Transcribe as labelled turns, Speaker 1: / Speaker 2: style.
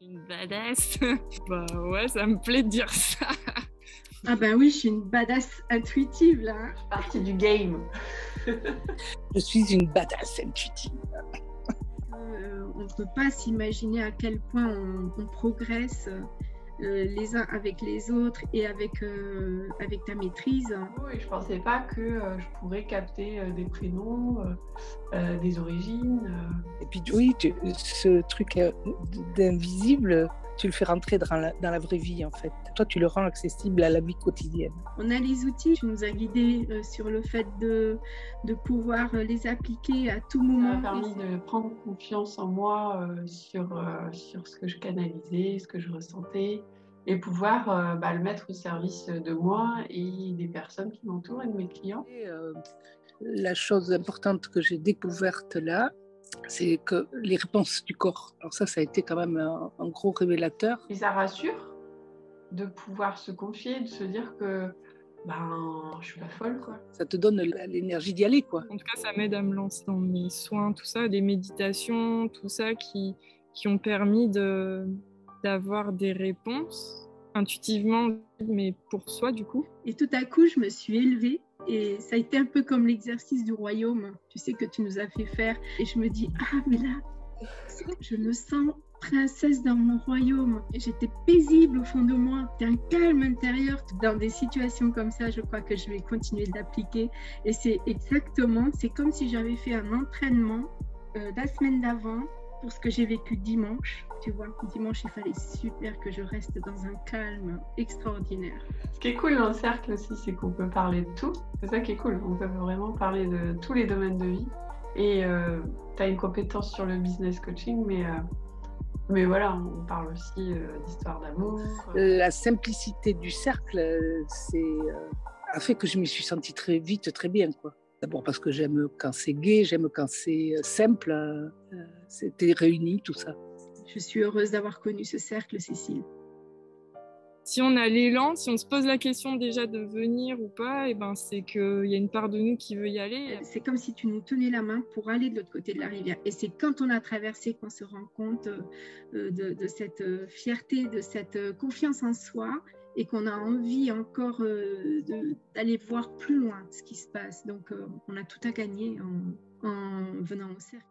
Speaker 1: Une badass. Bah ouais, ça me plaît de dire ça.
Speaker 2: Ah ben oui, je suis une badass intuitive là.
Speaker 3: Je suis partie du game.
Speaker 4: Je suis une badass intuitive.
Speaker 2: On ne peut pas s'imaginer à quel point on progresse les uns avec les autres et avec ta maîtrise.
Speaker 3: Oui, je ne pensais pas que je pourrais capter des prénoms, des origines.
Speaker 4: Et puis oui, ce truc d'invisible, tu le fais rentrer dans la vraie vie en fait. Toi, tu le rends accessible à la vie quotidienne.
Speaker 2: On a les outils, tu nous as guidés sur le fait de pouvoir les appliquer à tout moment.
Speaker 3: Ça m'a permis de prendre confiance en moi sur ce que je canalisais, ce que je ressentais, et pouvoir le mettre au service de moi et des personnes qui m'entourent et de mes clients.
Speaker 4: La chose importante que j'ai découverte là, c'est que les réponses du corps. Alors ça a été quand même un gros révélateur.
Speaker 3: Et ça rassure de pouvoir se confier, de se dire que je suis pas folle, quoi.
Speaker 4: Ça te donne l'énergie d'y aller, quoi.
Speaker 1: En tout cas, ça m'aide à me lancer dans mes soins, tout ça, des méditations, tout ça qui ont permis d'avoir des réponses intuitivement, mais pour soi, du coup.
Speaker 2: Et tout à coup, je me suis élevée. Et ça a été un peu comme l'exercice du royaume, tu sais, que tu nous as fait faire. Et je me dis, ah, mais là, je me sens princesse dans mon royaume. Et j'étais paisible au fond de moi. C'était un calme intérieur. Dans des situations comme ça, je crois que je vais continuer d'appliquer. Et c'est comme si j'avais fait un entraînement la semaine d'avant pour ce que j'ai vécu dimanche. Tu vois, dimanche, il fallait super que je reste dans un calme extraordinaire.
Speaker 3: Ce qui est cool dans le cercle aussi, c'est qu'on peut parler de tout. C'est ça qui est cool. On peut vraiment parler de tous les domaines de vie. Et tu as une compétence sur le business coaching, mais voilà, on parle aussi d'histoire d'amour.
Speaker 4: La simplicité du cercle, a fait que je m'y suis sentie très vite, très bien, quoi. D'abord parce que j'aime quand c'est gai, j'aime quand c'est simple. C'était réuni, tout ça.
Speaker 2: Je suis heureuse d'avoir connu ce cercle, Cécile.
Speaker 1: Si on a l'élan, si on se pose la question déjà de venir ou pas, et ben c'est qu'il y a une part de nous qui veut y aller.
Speaker 2: C'est comme si tu nous tenais la main pour aller de l'autre côté de la rivière. Et c'est quand on a traversé qu'on se rend compte de cette fierté, de cette confiance en soi, et qu'on a envie encore d'aller voir plus loin ce qui se passe. Donc on a tout à gagner en venant au cercle.